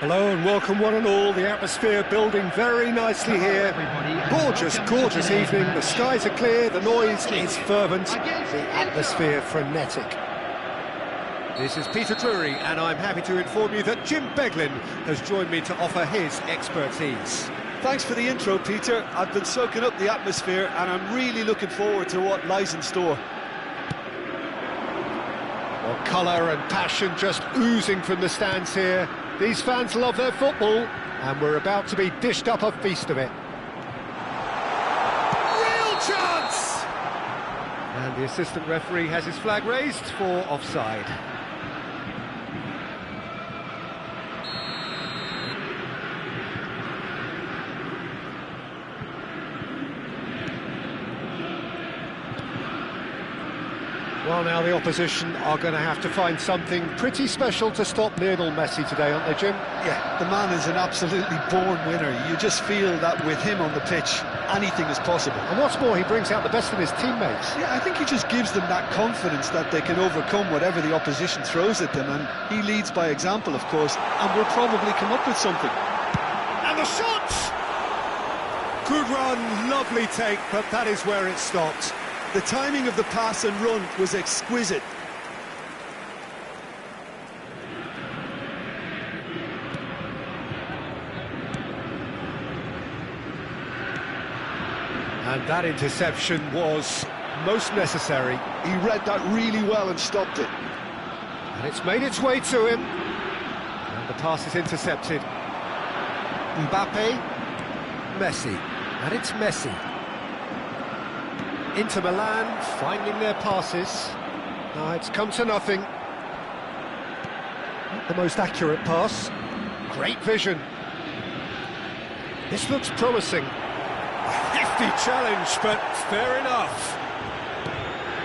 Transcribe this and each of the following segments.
Hello and welcome one and all. The atmosphere building very nicely here. Gorgeous, gorgeous evening. The skies are clear, the noise is fervent, the atmosphere frenetic. This is Peter Drury and I'm happy to inform you that Jim Beglin has joined me to offer his expertise. Thanks for the intro, Peter. I've been soaking up the atmosphere and I'm really looking forward to what lies in store. Well, colour and passion just oozing from the stands here. These fans love their football, and we're about to be dished up a feast of it. Real chance! And the assistant referee has his flag raised for offside. Well, now the opposition are going to have to find something pretty special to stop Lionel Messi today, aren't they, Jim? Yeah, the man is an absolutely born winner. You just feel that with him on the pitch, anything is possible. And what's more, he brings out the best in his teammates. Yeah, I think he just gives them that confidence that they can overcome whatever the opposition throws at them, and he leads by example, of course, and will probably come up with something. And the shot! Good run, lovely take, but that is where it stopped. The timing of the pass and run was exquisite. And that interception was most necessary. He read that really well and stopped it. And it's made its way to him. And the pass is intercepted. Mbappe, Messi, and it's Messi. Inter Milan finding their passes. No, it's come to nothing. Not the most accurate pass. Great vision. This looks promising. A hefty challenge, but fair enough.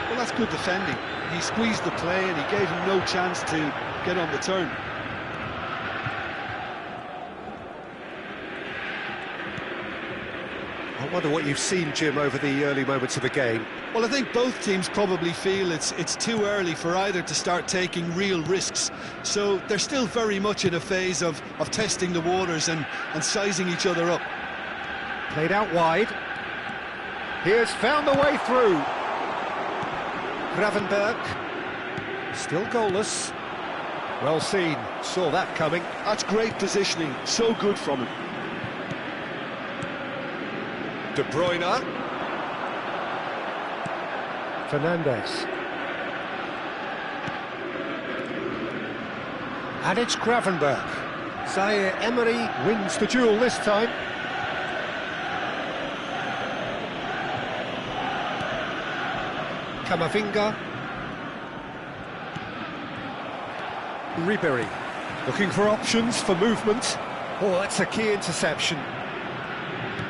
Well, that's good defending. He squeezed the play and he gave him no chance to get on the turn. I wonder what you've seen, Jim, over the early moments of the game. Well, I think both teams probably feel it's too early for either to start taking real risks. So they're still very much in a phase of testing the waters and sizing each other up. Played out wide. He has found the way through. Gravenberch. Still goalless. Well seen. Saw that coming. That's great positioning. So good from him. De Bruyne. Fernandes. And it's Gravenberch. Zaire Emery wins the duel this time. Camavinga. Ribéry. Looking for options for movement. Oh, that's a key interception.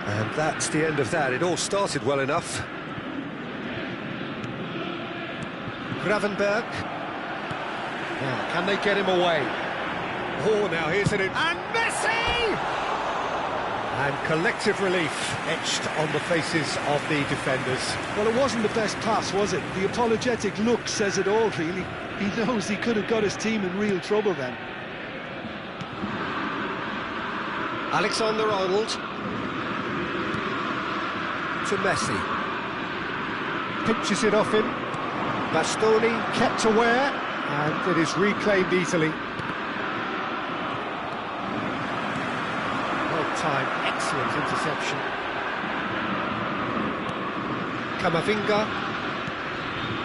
And that's the end of that. It all started well enough. Gravenberch. Now, can they get him away? Oh, now here's it in. And Messi! And collective relief etched on the faces of the defenders. Well, it wasn't the best pass, was it? The apologetic look says it all, really. He knows he could have got his team in real trouble then. Alexander-Arnold. To Messi. Pinches it off him. Bastoni kept aware, and it is reclaimed easily. Well timed, Excellent interception. Camavinga.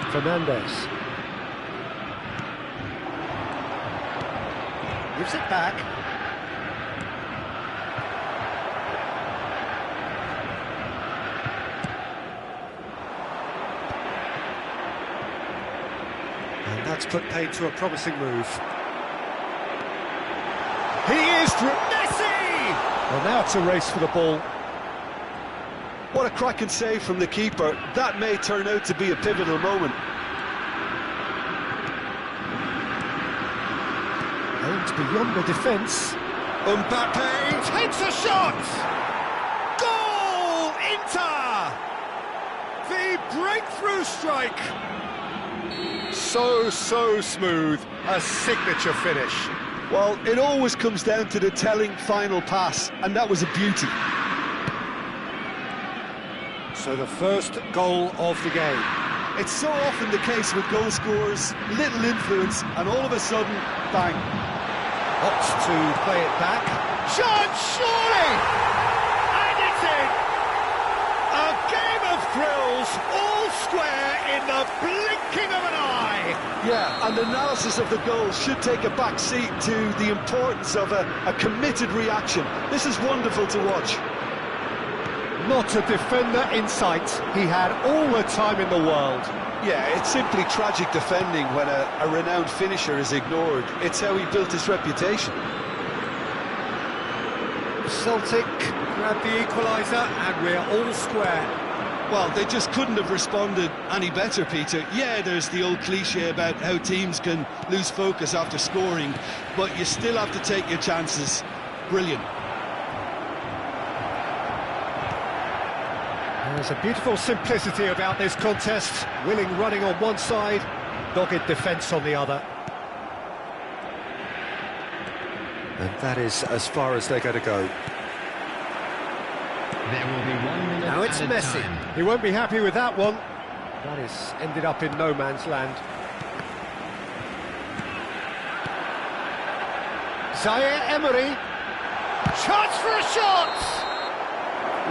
Fernandes. Gives it back. And that's put paid to a promising move. He is through. Messi! Well, now it's a race for the ball. What a cracking save from the keeper. That may turn out to be a pivotal moment. Aimed beyond the defence. Mbappe takes a shot! Goal! Inter! The breakthrough strike! So smooth. A signature finish. Well, it always comes down to the telling final pass, and that was a beauty. So the first goal of the game. It's so often the case with goal scorers, little influence, and all of a sudden, bang. Opts to play it back. Shot, surely! And it's in! A game of thrills, all square in the blinking of an eye! Yeah, and analysis of the goal should take a back seat to the importance of a committed reaction. This is wonderful to watch. Not a defender in sight. He had all the time in the world. Yeah, it's simply tragic defending when a renowned finisher is ignored. It's how he built his reputation. Celtic grab the equaliser and we're all square. Well, they just couldn't have responded any better, Peter. Yeah, there's the old cliche about how teams can lose focus after scoring, but you still have to take your chances. Brilliant. There's a beautiful simplicity about this contest. Willing running on one side, dogged defence on the other. And that is as far as they're going to go. There will be 1 minute. Now it's Messi. Time. He won't be happy with that one. That is ended up in no man's land. Zaire Emery. Chance for a shot!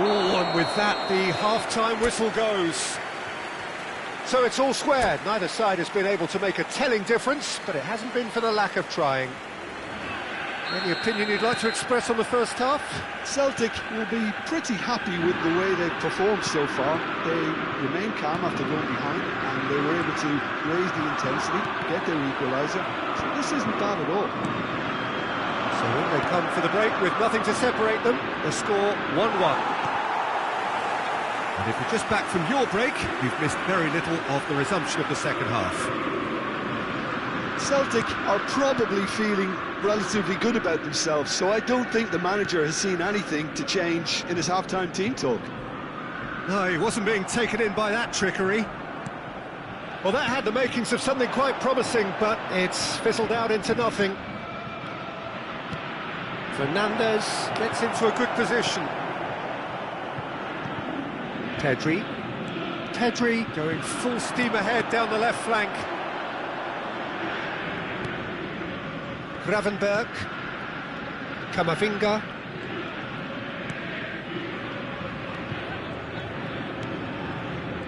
Oh, and with that, the half-time whistle goes. So it's all square. Neither side has been able to make a telling difference, but it hasn't been for the lack of trying. Any opinion you'd like to express on the first half? Celtic will be pretty happy with the way they've performed so far. They remained calm after going behind, and they were able to raise the intensity, get their equaliser. So this isn't bad at all. So in they come for the break with nothing to separate them. The score 1-1. And if you're just back from your break, you've missed very little of the resumption of the second half. Celtic are probably feeling relatively good about themselves, so I don't think the manager has seen anything to change in his half-time team talk. No, he wasn't being taken in by that trickery. Well, that had the makings of something quite promising, but it's fizzled out into nothing. Fernandes gets into a good position. Pedri going full steam ahead down the left flank. Gravenberch. Camavinga.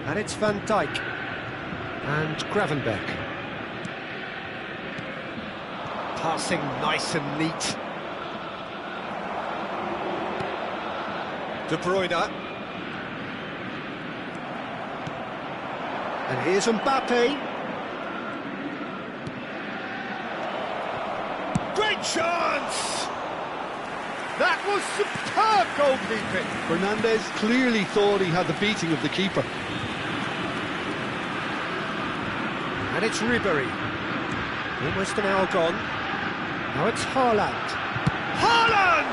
And it's Van Dijk. And Gravenberch. Passing nice and neat. De Bruyne. And here's Mbappe. Great chance! That was superb goalkeeping. Fernandes clearly thought he had the beating of the keeper. And it's Ribery. Almost an hour gone. Now it's Haaland. Haaland!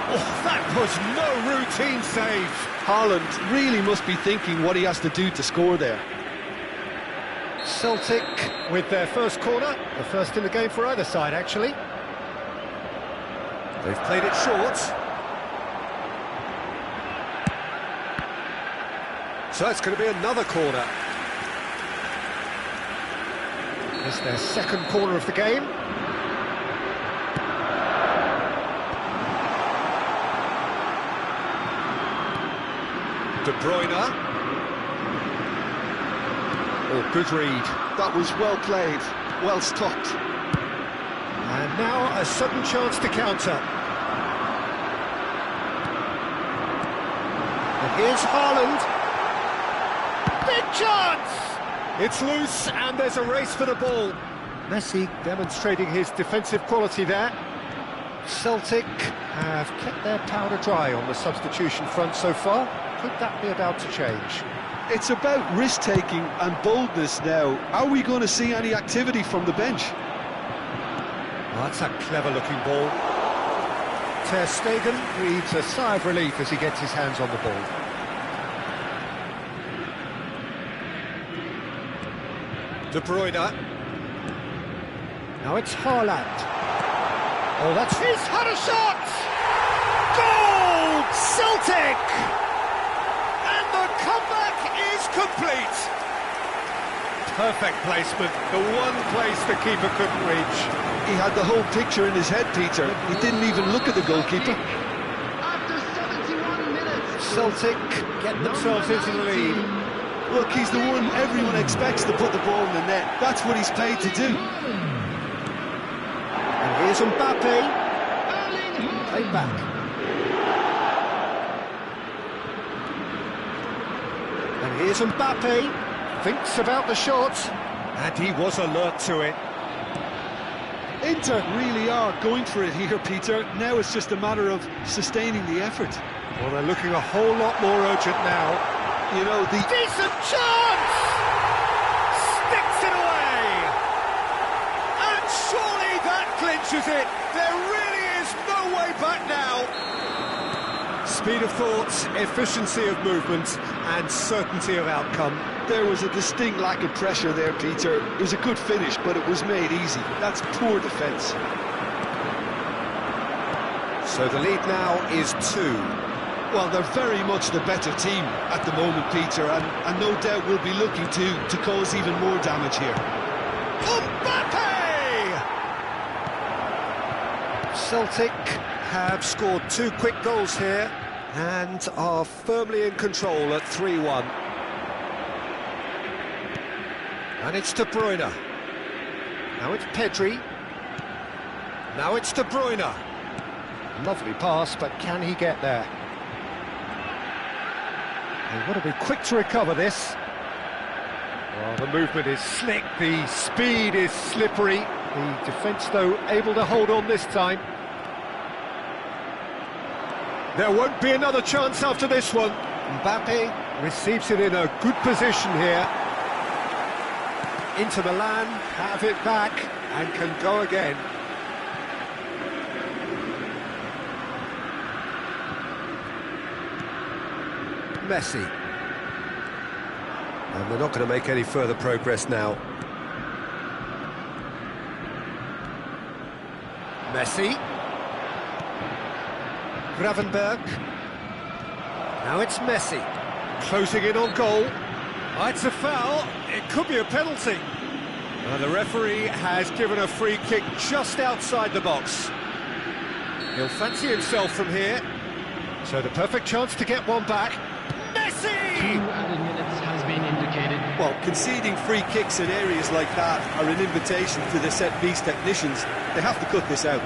Oh, that was no routine save. Haaland really must be thinking what he has to do to score there. Celtic with their first corner, the first in the game for either side, actually. They've played it short. So it's going to be another corner. It's their second corner of the game. De Bruyne. Oh, good read. That was well played, well stopped. And now a sudden chance to counter. And here's Haaland. Big chance! It's loose and there's a race for the ball. Messi demonstrating his defensive quality there. Celtic have kept their powder dry on the substitution front so far. Could that be about to change? It's about risk-taking and boldness now. Are we going to see any activity from the bench? Oh, that's a clever-looking ball. Ter Stegen breathes a sigh of relief as he gets his hands on the ball. De Bruyne. Now it's Haaland. Oh, that's... He's had a shot! Goal! Celtic! And the comeback is complete. Perfect placement, the one place the keeper couldn't reach. He had the whole picture in his head, Peter. He didn't even look at the goalkeeper. After 71 minutes, Celtic get themselves into the lead. Look, he's the one everyone expects to put the ball in the net. That's what he's paid to do. And here's Mbappe. Played back. And here's Mbappe. Thinks about the shot. And he was alert to it. Inter really are going for it here, Peter. Now it's just a matter of sustaining the effort. Well, they're looking a whole lot more urgent now. You know, the... Decent chance! Sticks it away! And surely that clinches it! There really is no way back now! Speed of thought, efficiency of movement, and certainty of outcome. There was a distinct lack of pressure there, Peter. It was a good finish, but it was made easy. That's poor defence. So the lead now is 2. Well, they're very much the better team at the moment, Peter, and no doubt will be looking to cause even more damage here. Mbappe! Celtic have scored 2 quick goals here and are firmly in control at 3-1. And it's De Bruyne. Now it's Pedri. Now it's De Bruyne. Lovely pass, but can he get there? They've got to be quick to recover this. Well, the movement is slick, the speed is slippery. The defence, though, able to hold on this time. There won't be another chance after this one. Mbappe receives it in a good position here. Inter Milan have it back and can go again. Messi. And they're not going to make any further progress now. Messi. Gravenberg. Now it's Messi. Closing in on goal. Oh, it's a foul. It could be a penalty. The referee has given a free kick just outside the box. He'll fancy himself from here. So the perfect chance to get one back. Messi! 2 added minutes has been indicated. Well, conceding free kicks in areas like that are an invitation to the set-piece technicians. They have to cut this out.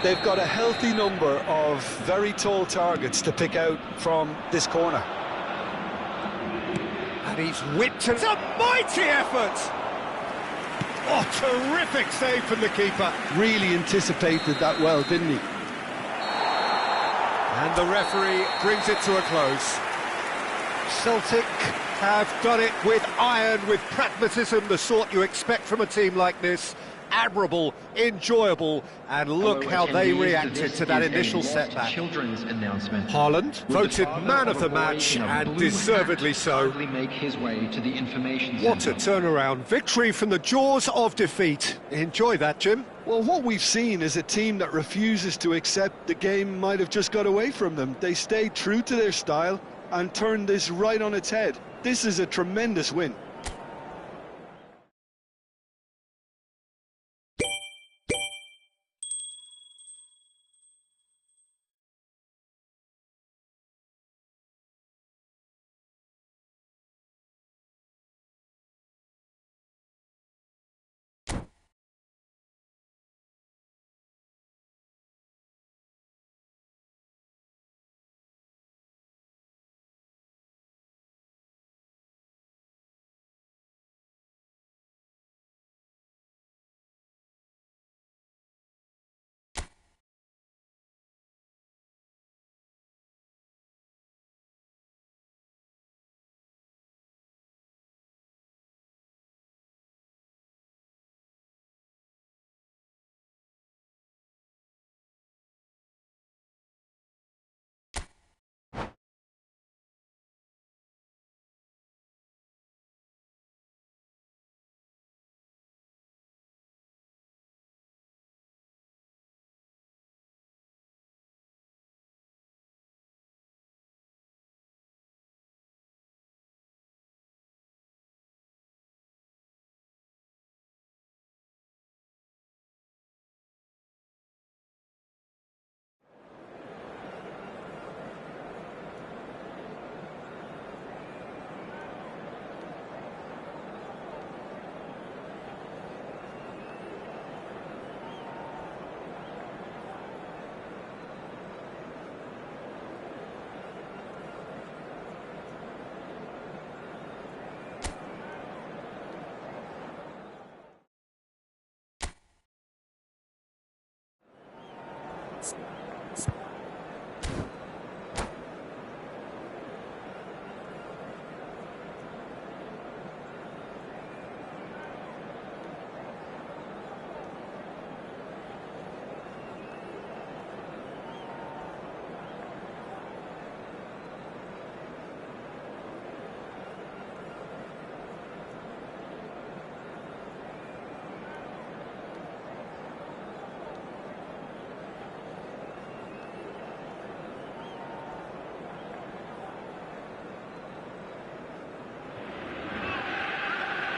They've got a healthy number of very tall targets to pick out from this corner. And he's whipped it. It's a mighty effort! Oh, terrific save from the keeper. Really anticipated that well, didn't he? And the referee brings it to a close. Celtic have done it with iron, with pragmatism, the sort you expect from a team like this. Admirable, enjoyable, and look how they reacted to that initial setback. Children's announcement. Haaland voted man of the match, and deservedly so. Make his way to the information What a center. turnaround. Victory from the jaws of defeat. Enjoy that, Jim. Well, what we've seen is a team that refuses to accept the game might have just got away from them. They stayed true to their style and turned this right on its head. This is a tremendous win.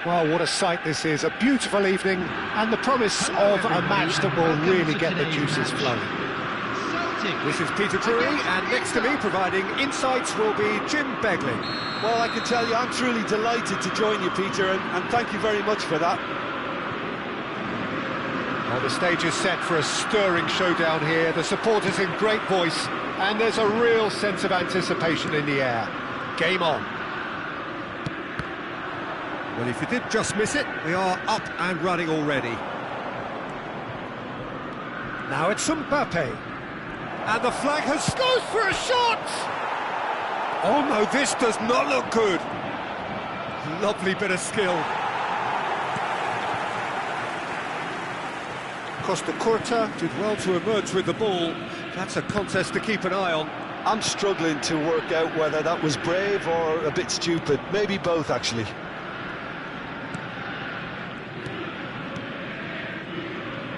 Well, what a sight this is. A beautiful evening and the promise of a match that will really get the juices flowing. This is Peter Drury, and next to me providing insights will be Jim Begley. Well, I can tell you I'm truly delighted to join you, Peter, and thank you very much for that. Well, the stage is set for a stirring showdown here. The supporters in great voice, and there's a real sense of anticipation in the air. Game on. Well, if you did just miss it, we are up and running already. Now it's Mbappe. And the flag goes for a shot! Oh no, this does not look good. Lovely bit of skill. Costa Curta did well to emerge with the ball. That's a contest to keep an eye on. I'm struggling to work out whether that was brave or a bit stupid. Maybe both, actually.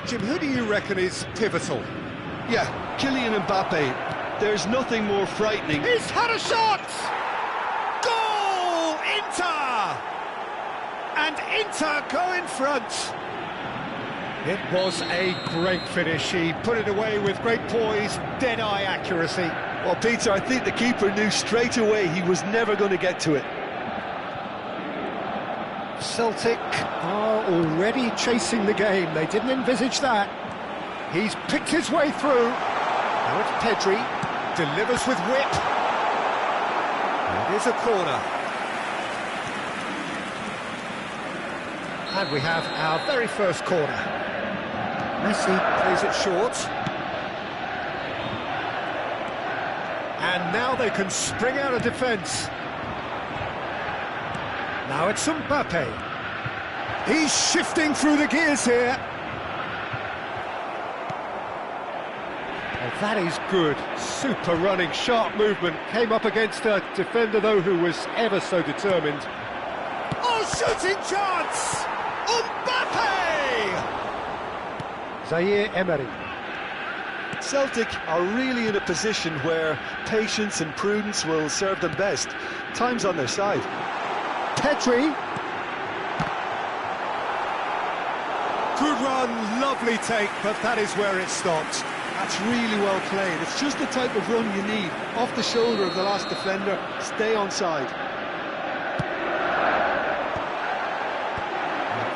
Jim, who do you reckon is pivotal? Yeah, Kylian Mbappe. There's nothing more frightening. He's had a shot! Goal! Inter! And Inter go in front. It was a great finish. He put it away with great poise, dead-eye accuracy. Well, Peter, I think the keeper knew straight away he was never going to get to it. Celtic are already chasing the game. They didn't envisage that. He's picked his way through. Now it's Pedri. Delivers with whip. And here's a corner. And we have our very first corner. Messi plays it short. And now they can spring out of defence. Now it's Mbappe. He's shifting through the gears here. Well, that is good. Super running, sharp movement. Came up against a defender, though, who was ever so determined. Oh, shooting chance! Mbappe! Zaire Emery. Celtic are really in a position where patience and prudence will serve them best. Time's on their side. Pedri. Good run, lovely take, but that is where it stopped. That's really well played. It's just the type of run you need. Off the shoulder of the last defender, stay onside.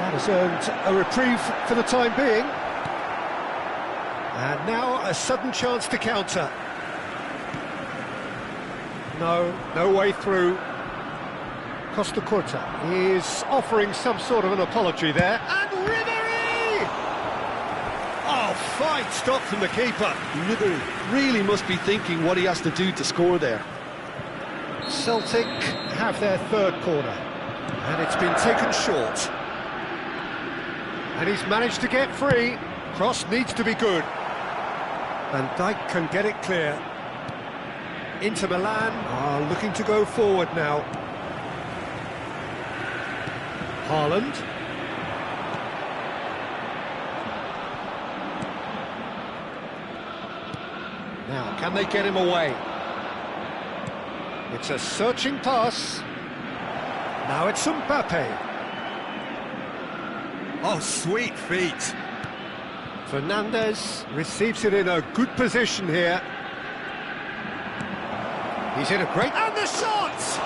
That has earned a reprieve for the time being. And now a sudden chance to counter. No way through. Costa Curta is offering some sort of an apology there. And Ribéry! Oh, fine stop from the keeper. Ribéry really must be thinking what he has to do to score there. Celtic have their third corner. And it's been taken short. And he's managed to get free. Cross needs to be good. Van Dijk can get it clear. Inter Milan are looking to go forward now. Haaland. Now, can they get him away? It's a searching pass. Now it's Mbappe. Oh, sweet feet. Fernandes receives it in a good position here. He's in a great... And the shot!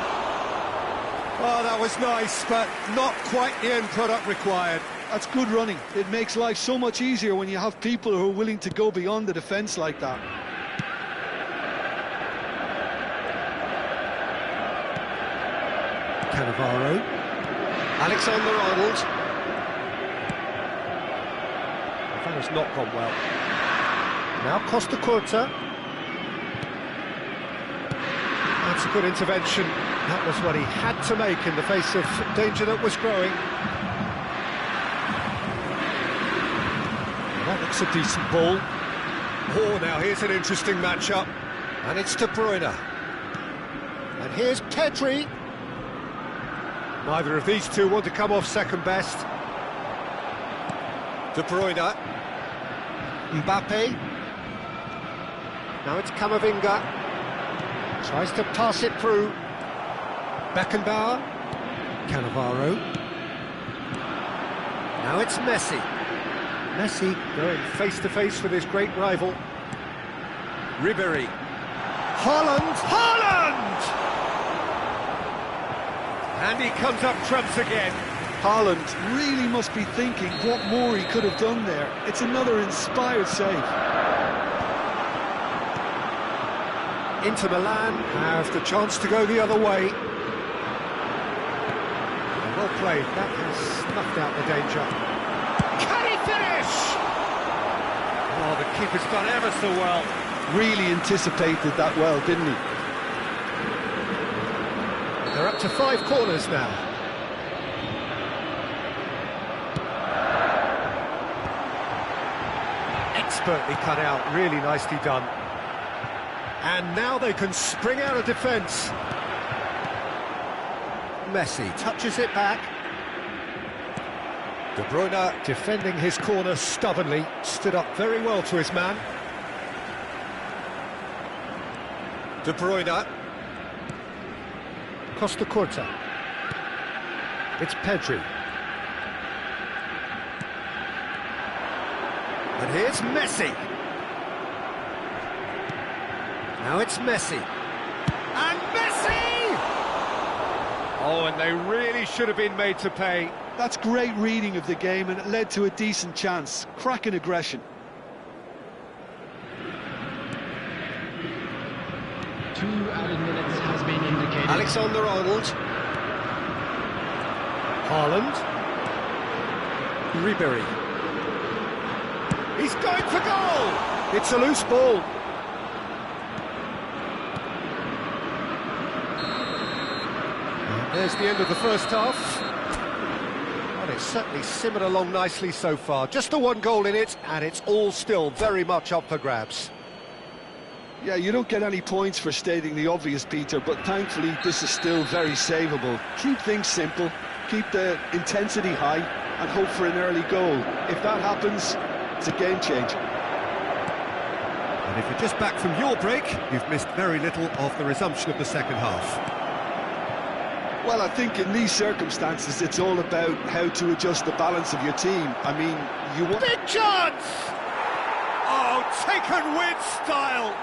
Oh, that was nice, but not quite the end product required. That's good running. It makes life so much easier when you have people who are willing to go beyond the defence like that. Cannavaro. Alexander-Arnold. That has not gone well. Now Costa Curta. That's a good intervention. That was what he had to make in the face of danger that was growing. That looks a decent ball. Oh, now here's an interesting matchup. And it's De Bruyne. And here's Pedri. Neither of these two want to come off second best. De Bruyne. Mbappe. Now it's Camavinga. Tries to pass it through. Beckenbauer. Cannavaro. Now it's Messi. Messi going face-to-face with his great rival. Ribery. Haaland! Haaland! And he comes up trumps again. Haaland really must be thinking what more he could have done there. It's another inspired save. Inter Milan have the chance to go the other way. Well played, that has snuffed out the danger. Can he finish? Oh, the keeper's done ever so well. Really anticipated that well, didn't he? They're up to 5 corners now. Expertly cut out, really nicely done. And now they can spring out of defence. Messi touches it back. De Bruyne defending his corner stubbornly, stood up very well to his man. De Bruyne. Costa Curta. It's Pedri. And here's Messi. Now it's Messi. And Messi! Oh, and they really should have been made to pay. That's great reading of the game, and it led to a decent chance. Cracking aggression. 2 added minutes has been indicated. Alexander-Arnold. Haaland. Ribery. He's going for goal! It's a loose ball. And there's the end of the first half. Well, it's certainly simmered along nicely so far. Just the 1 goal in it, and it's all still very much up for grabs. Yeah, you don't get any points for stating the obvious, Peter, but thankfully this is still very savable. Keep things simple, keep the intensity high, and hope for an early goal. If that happens, it's a game changer. And if you're just back from your break, you've missed very little of the resumption of the second half. Well, I think in these circumstances, it's all about how to adjust the balance of your team. I mean, you want... Big chance! Oh, taken with style!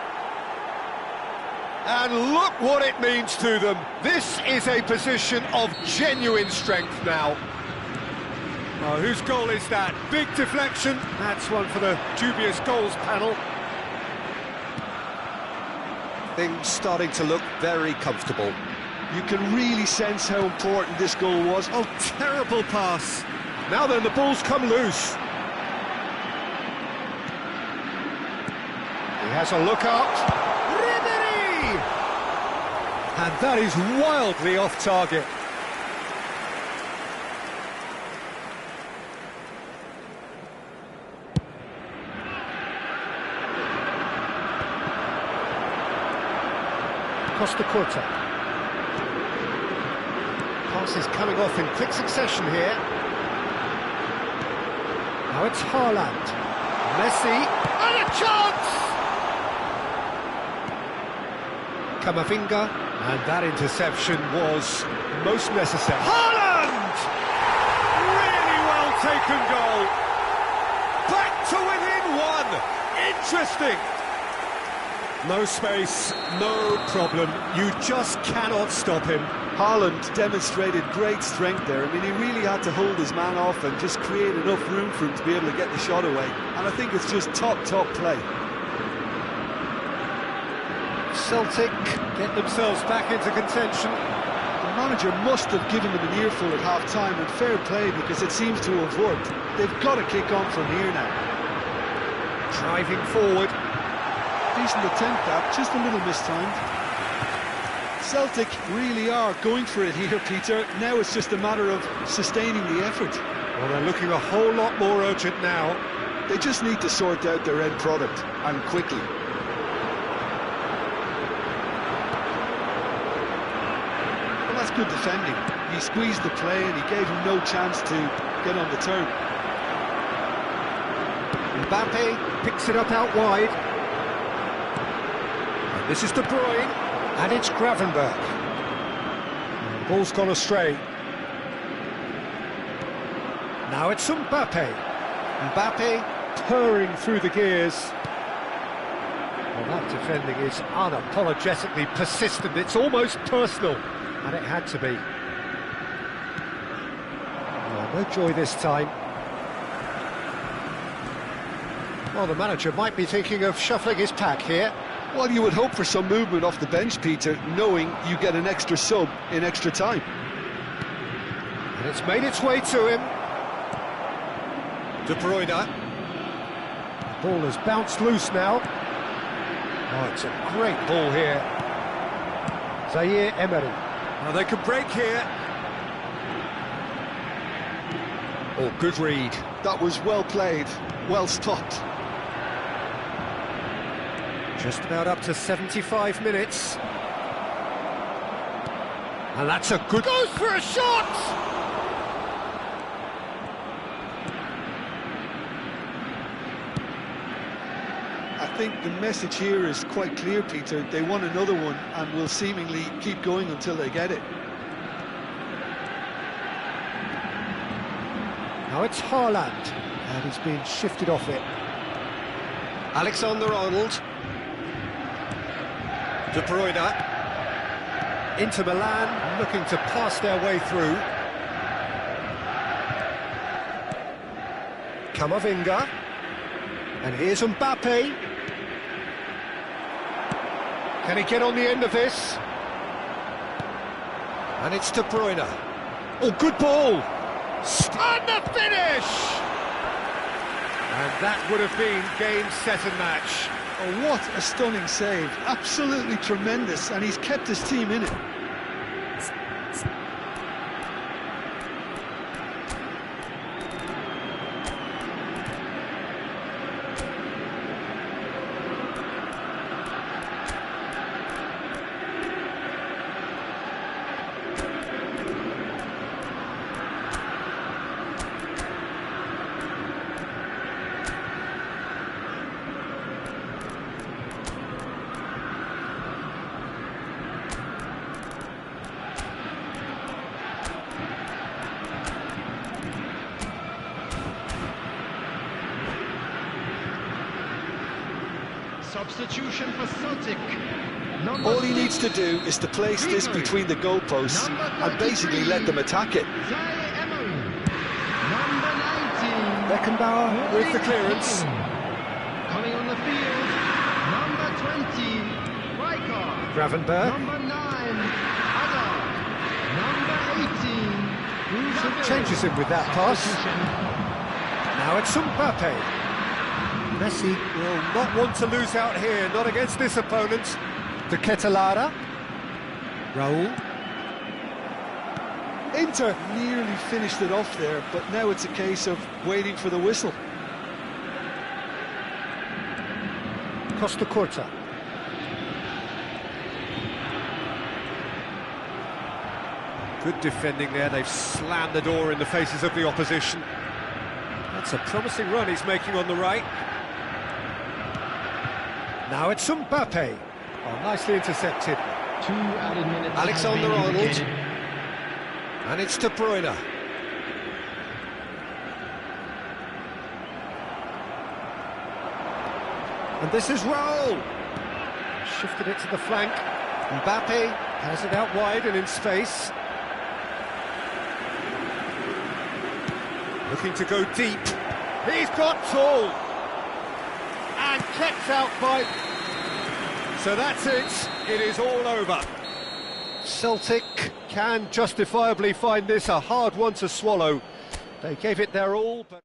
And look what it means to them. This is a position of genuine strength now. Oh, whose goal is that? Big deflection. That's one for the dubious goals panel. Things starting to look very comfortable. You can really sense how important this goal was. Oh, terrible pass. Now then, the ball's come loose. He has a look up. Ribery! And that is wildly off target. Costa Curta. Pass is coming off in quick succession here. Now it's Haaland. Messi. And a chance! Camavinga. And that interception was most necessary. Haaland! Really well taken goal. Back to within 1. Interesting. No space, no problem. You just cannot stop him. Haaland demonstrated great strength there. I mean, he really had to hold his man off and just create enough room for him to be able to get the shot away. And I think it's just top play. Celtic get themselves back into contention. The manager must have given them an earful at half-time, and fair play, because it seems to have worked. They've got to kick on from here now. Driving forward. Decent attempt that, just a little mistimed. Celtic really are going for it here, Peter. Now it's just a matter of sustaining the effort. Well, they're looking a whole lot more urgent now. They just need to sort out their end product, and quickly. Well, that's good defending. He squeezed the play and he gave him no chance to get on the turn. Mbappe picks it up out wide. This is De Bruyne, and it's Gravenberch. Ball's gone astray. Now it's Mbappe. Mbappe purring through the gears. Well, that defending is unapologetically persistent. It's almost personal, and it had to be. Oh, no joy this time. Well, the manager might be thinking of shuffling his pack here. Well, you would hope for some movement off the bench, Peter, knowing you get an extra sub in extra time. And it's made its way to him. De Bruyne. The ball has bounced loose now. Oh, it's a great ball here. Zaire Emery. Now they can break here. Oh, good read. That was well played, well stopped. Just about up to 75 minutes. And that's a good... Goes for a shot! I think the message here is quite clear, Peter. They want another one and will seemingly keep going until they get it. Now it's Haaland, and he's being shifted off it. Alexander-Arnold. De Bruyne. Inter Milan, looking to pass their way through. Camavinga. And here's Mbappe. Can he get on the end of this? And it's De Bruyne. Oh, good ball! And the finish! And that would have been game, set and match. Oh, what a stunning save. Absolutely tremendous, and he's kept his team in it. Substitution for Celtic. All he needs to do is to place this between the goalposts and basically let them attack it. Zaire Emery. Number 19. Beckenbauer with the clearance. Coming on the field. Number 20. Rijkaard. Gravenberg. Number 9. Hazard. Number 18. Changes him with that pass. Now it's Mbappe. Messi will not want to lose out here, not against this opponent. De Ketelaere. Raul. Inter nearly finished it off there, but now it's a case of waiting for the whistle. Costa Curta. Good defending there, they've slammed the door in the faces of the opposition. That's a promising run he's making on the right. Now it's Mbappe. Oh, nicely intercepted. 2 added minutes. Alexander-Arnold. And it's De Bruyne. And this is Raul. Shifted it to the flank. Mbappe has it out wide and in space. Looking to go deep. He's got tall. And kept out by... So that's it. It is all over. Celtic can justifiably find this a hard one to swallow. They gave it their all, but...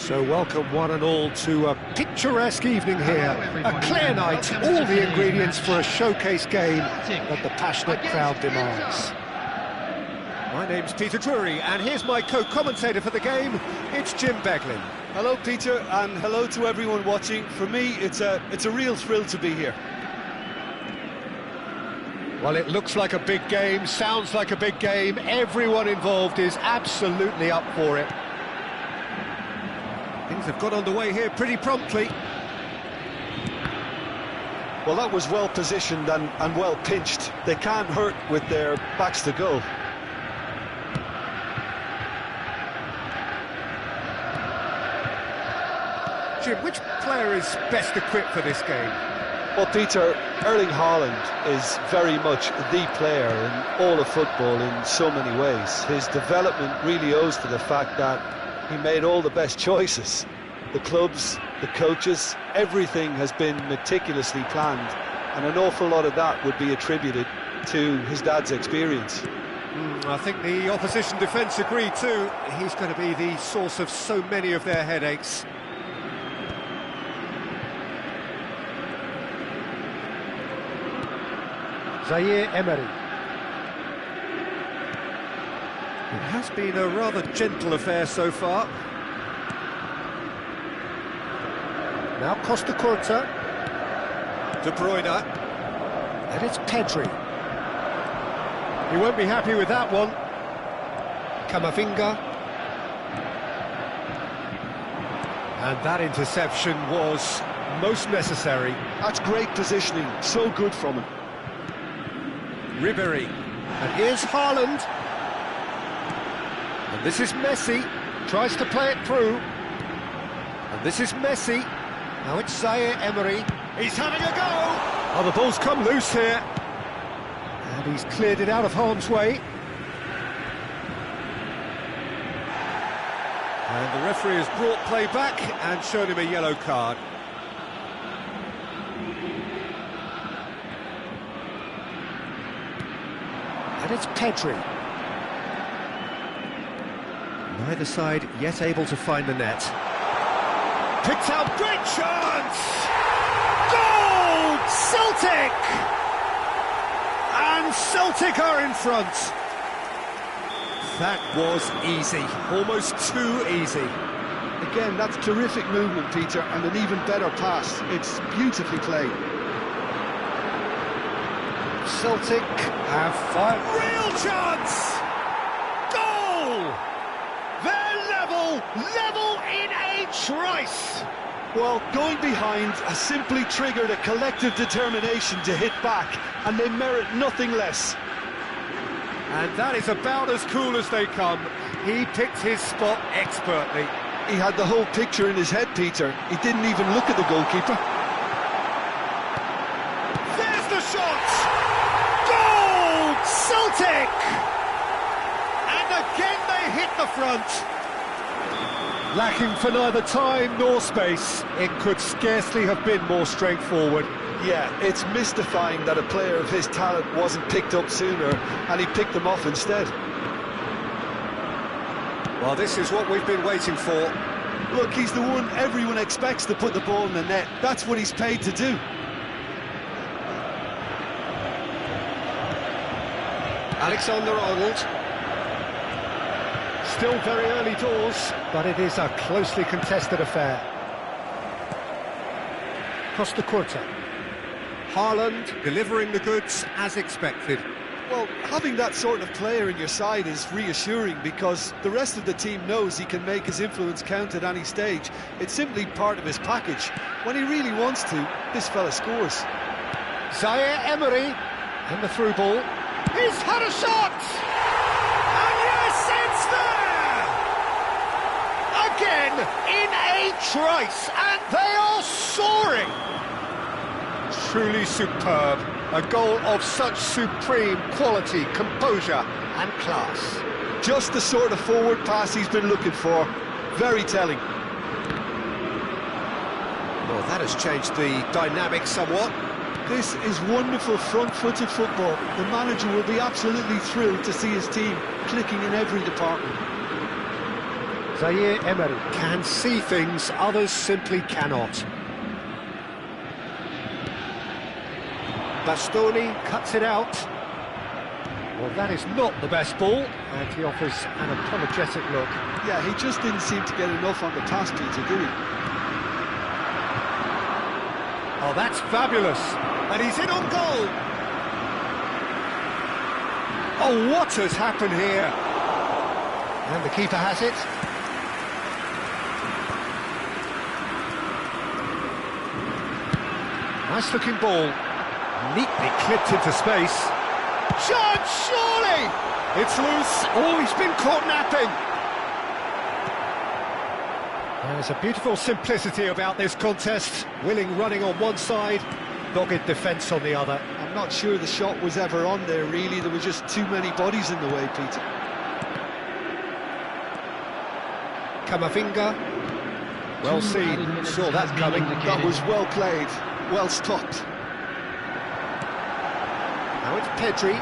So welcome one and all to a picturesque evening here. A clear night, all the ingredients for a showcase game that the passionate crowd demands. My name's Peter Drury, and here's my co-commentator for the game, it's Jim Beglin. Hello, Peter, and hello to everyone watching. For me, it's a real thrill to be here. Well, it looks like a big game, sounds like a big game. Everyone involved is absolutely up for it. Things have got underway here pretty promptly. Well, that was well positioned and well pinched. They can't hurt with their backs to goal. Jim, which player is best equipped for this game? Well, Peter, Erling Haaland is very much the player in all of football in so many ways. His development really owes to the fact that he made all the best choices. The clubs, the coaches, everything has been meticulously planned, and an awful lot of that would be attributed to his dad's experience. I think the opposition defence agree too. He's going to be the source of so many of their headaches. Zaire Emery. It has been a rather gentle affair so far. Now Costa Curta. De Bruyne. And it's Pedri. He won't be happy with that one. Camavinga. And that interception was most necessary. That's great positioning, so good from him. Ribéry, and here's Haaland, and this is Messi, tries to play it through, and this is Messi, now it's Zaire Emery, he's having a go! Oh, the ball's come loose here, and he's cleared it out of harm's way. And the referee has brought play back and shown him a yellow card. And it's Pedri. Neither side yet able to find the net. Picked out, great chance! Goal! Celtic! And Celtic are in front. That was easy, almost too easy. Again, that's terrific movement, Peter, and an even better pass. It's beautifully played. Celtic have fired. Real chance! Goal! They're level in a trice! Well, going behind has simply triggered a collective determination to hit back, and they merit nothing less. And that is about as cool as they come. He picked his spot expertly. He had the whole picture in his head, Peter. He didn't even look at the goalkeeper. There's the shot! Goal! Celtic! And again they hit the front. Lacking for neither time nor space, it could scarcely have been more straightforward. Yeah, it's mystifying that a player of his talent wasn't picked up sooner, and he picked them off instead. Well, this is what we've been waiting for. Look, he's the one everyone expects to put the ball in the net. That's what he's paid to do. Alexander-Arnold. Still very early doors, but it is a closely contested affair. Costa Curta. Haaland delivering the goods as expected. Well, having that sort of player in your side is reassuring because the rest of the team knows he can make his influence count at any stage. It's simply part of his package. When he really wants to, this fella scores. Zaire Emery, and the through ball. He's had a shot! And yes, it's there! Again, in a trice, and they are soaring! Truly superb. A goal of such supreme quality, composure and class. Just the sort of forward pass he's been looking for. Very telling. Well, that has changed the dynamic somewhat. This is wonderful front-footed football. The manager will be absolutely thrilled to see his team clicking in every department. Zaire Emery can see things others simply cannot. Bastoni cuts it out. Well, that is not the best ball, and he offers an apologetic look. Yeah, he just didn't seem to get enough on the pass, Peter, did he? Oh, that's fabulous. And he's in on goal. Oh, what has happened here? And the keeper has it. Nice looking ball. Neatly clipped into space. Chance, surely! It's loose. Oh, he's been caught napping. There's a beautiful simplicity about this contest. Willing running on one side, dogged defence on the other. I'm not sure the shot was ever on there, really. There were just too many bodies in the way, Peter. Camavinga. Well seen, saw that coming. That was well played, well stopped. Now it's Pedri.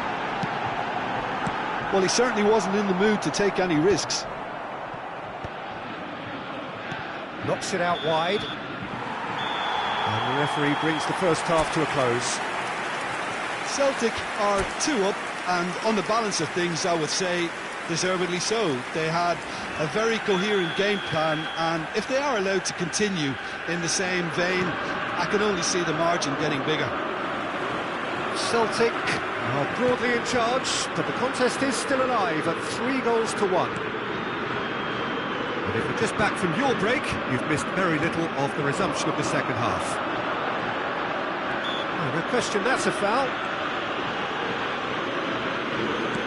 Well, he certainly wasn't in the mood to take any risks. Knocks it out wide. And the referee brings the first half to a close. Celtic are 2 up, and on the balance of things, I would say, deservedly so. They had a very coherent game plan, and if they are allowed to continue in the same vein, I can only see the margin getting bigger. Celtic are broadly in charge, but the contest is still alive at 3-1. But if you're just back from your break, you've missed very little of the resumption of the second half. Oh, no question, that's a foul.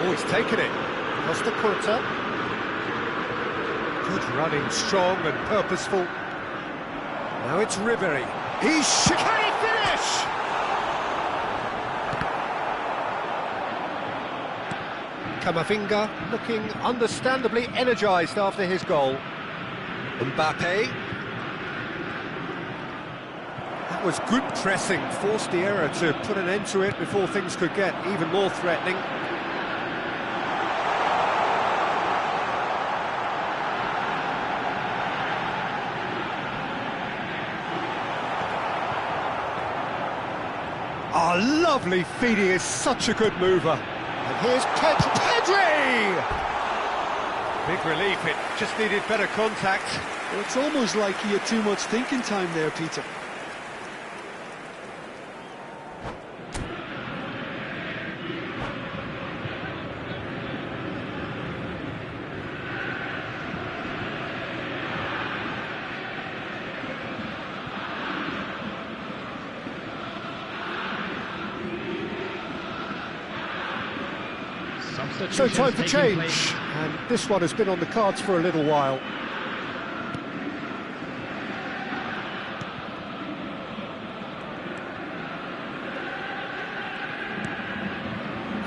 Oh, he's taken it. Costa Curta. Good running, strong and purposeful. Now it's Ribery. Can he finish? Camavinga looking understandably energised after his goal. Mbappe. That was good pressing, forced the error to put an end to it before things could get even more threatening. Oh, lovely feed, he is such a good mover. And here's Pedri! Big relief, it just needed better contact. Well, it's almost like he had too much thinking time there, Peter. So time for change, and this one has been on the cards for a little while.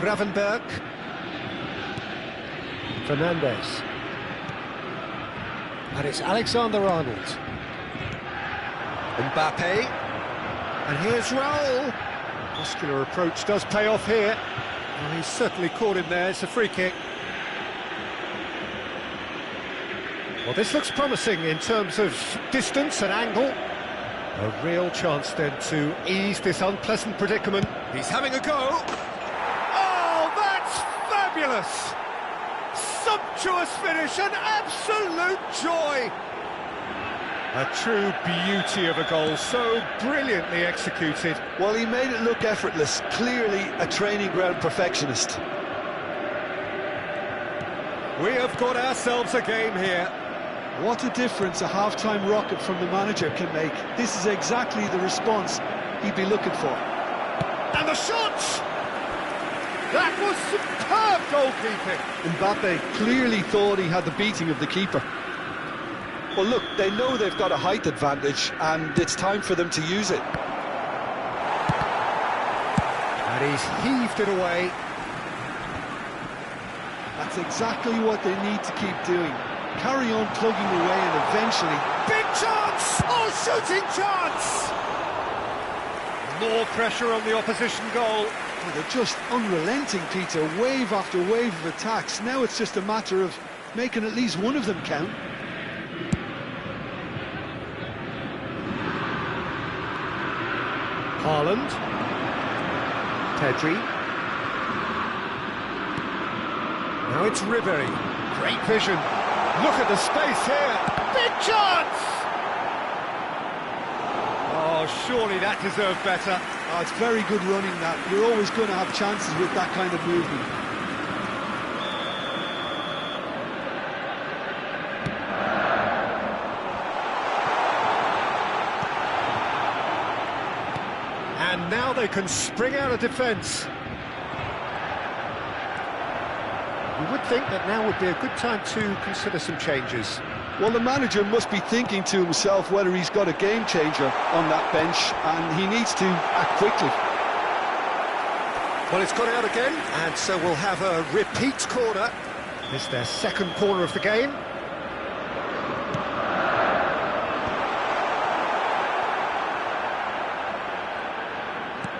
Gravenberg. Fernandes. And it's Alexander-Arnold. Mbappe. And here's Raul. Muscular approach does pay off here. Well, he's certainly caught him there. It's a free kick. Well, this looks promising in terms of distance and angle. A real chance then to ease this unpleasant predicament. He's having a go. Oh, that's fabulous! Sumptuous finish, an absolute joy! A true beauty of a goal, so brilliantly executed. Well, he made it look effortless, clearly a training ground perfectionist. We have got ourselves a game here. What a difference a half-time rocket from the manager can make. This is exactly the response he'd be looking for. And the shot! That was superb goalkeeping. Mbappe clearly thought he had the beating of the keeper. Well, look, they know they've got a height advantage, and it's time for them to use it. And he's heaved it away. That's exactly what they need to keep doing. Carry on plugging away, and eventually... Big chance! Oh, shooting chance! More pressure on the opposition goal. Oh, they're just unrelenting, Peter. Wave after wave of attacks. Now it's just a matter of making at least one of them count. Haaland. Pedri. Now it's Ribery. Great vision. Look at the space here. Big chance! Oh, surely that deserved better. Oh, it's very good running, that. You're always going to have chances with that kind of movement. And now they can spring out of defence. You would think that now would be a good time to consider some changes. Well, the manager must be thinking to himself whether he's got a game changer on that bench, and he needs to act quickly. Well, it's gone out again, and so we'll have a repeat corner. It's their second corner of the game.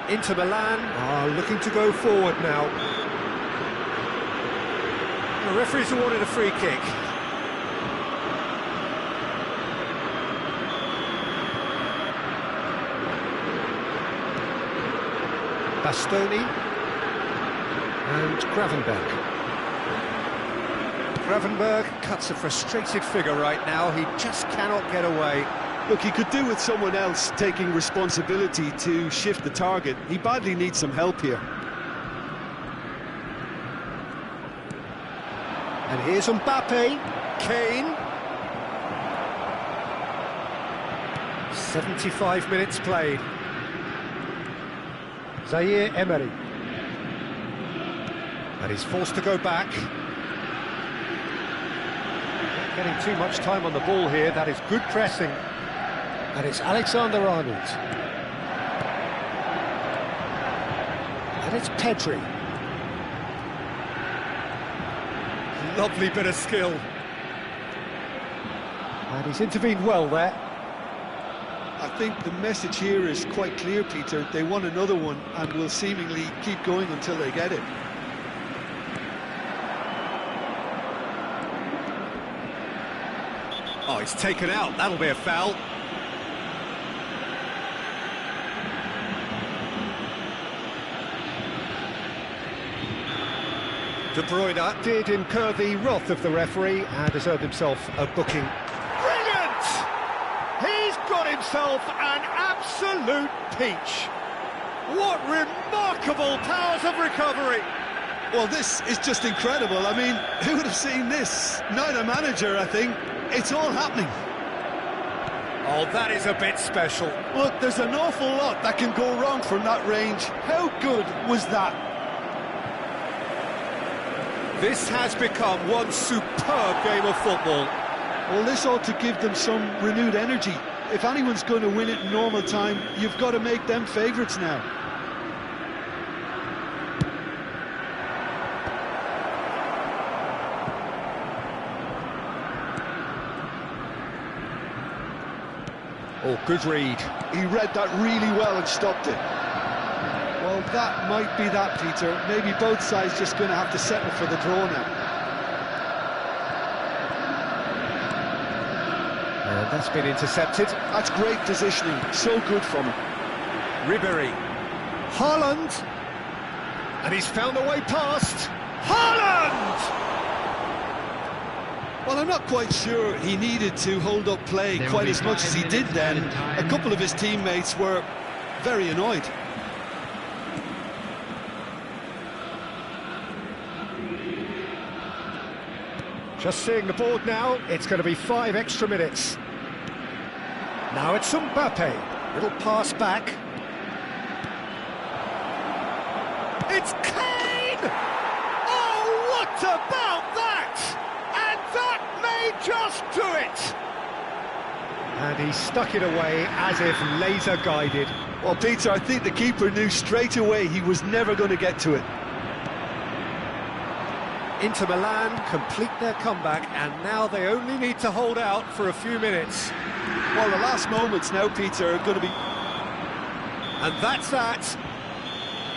Inter Milan are looking to go forward now. The referee's awarded a free kick. Bastoni and Gravenberg. Gravenberg cuts a frustrated figure right now. He just cannot get away. Look, he could do with someone else taking responsibility to shift the target. He badly needs some help here. And here's Mbappe. Kane. 75 minutes played. Zaire Emery. And he's forced to go back. Not getting too much time on the ball here. That is good pressing. And it's Alexander-Arnold. And it's Pedri. Lovely bit of skill. And he's intervened well there. I think the message here is quite clear, Peter. They want another one and will seemingly keep going until they get it. Oh, he's taken out. That'll be a foul. De Bruyne did incur the wrath of the referee and has earned himself a booking. Brilliant! He's got himself an absolute peach. What remarkable powers of recovery! Well, this is just incredible. I mean, who would have seen this? Not a manager, I think. It's all happening. Oh, that is a bit special. Look, there's an awful lot that can go wrong from that range. How good was that? This has become one superb game of football. Well, this ought to give them some renewed energy. If anyone's going to win it in normal time, you've got to make them favourites now. Oh, good read. He read that really well and stopped it. Well, that might be that, Peter. Maybe both sides just going to have to settle for the draw now. And that's been intercepted. That's great positioning. So good from him. Ribery. Haaland. And he's found a way past. Haaland! Well, I'm not quite sure he needed to hold up play quite as much as he did then. A couple of his teammates were very annoyed. Just seeing the board now, it's going to be 5 extra minutes. Now it's Mbappe. Little pass back. It's Kane! Oh, what about that? And that may just do it! And he stuck it away as if laser guided. Well, Peter, I think the keeper knew straight away he was never going to get to it. Inter Milan complete their comeback, and now they only need to hold out for a few minutes. Well, the last moments now, Peter, are going to be... And that's that.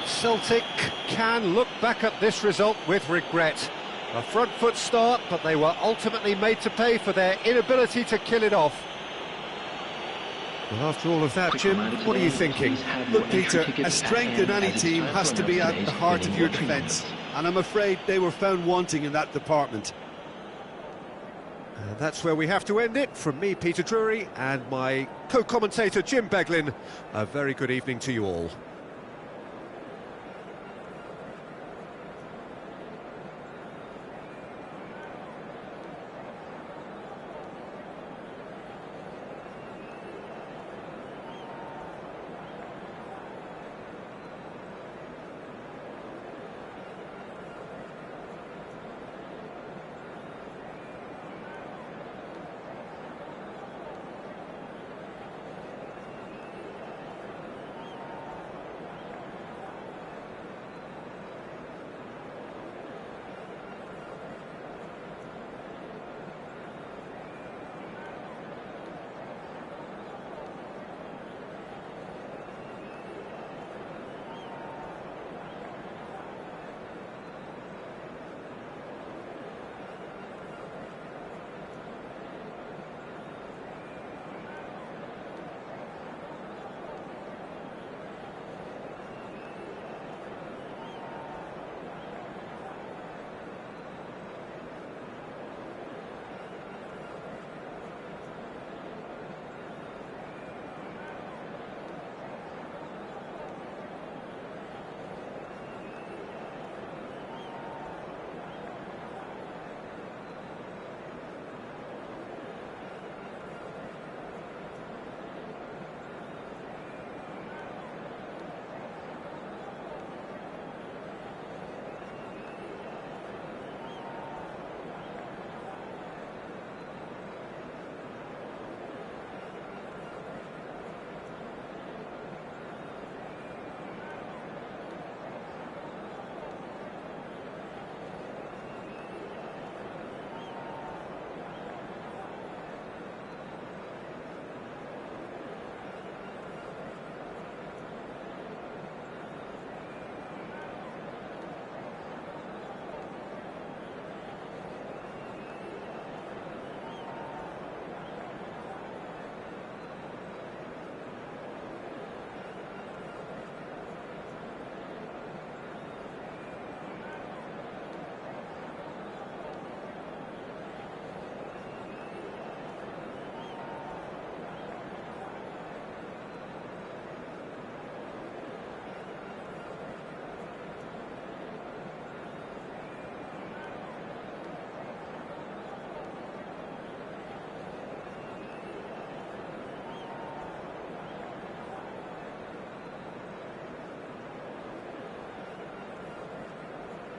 Celtic can look back at this result with regret. A front foot start, but they were ultimately made to pay for their inability to kill it off. Well, after all of that, Jim, what are you thinking? Look, Peter, a strength in any team has to be at the heart of your defence, and I'm afraid they were found wanting in that department. And that's where we have to end it. From me, Peter Drury, and my co-commentator, Jim Beglin, a very good evening to you all.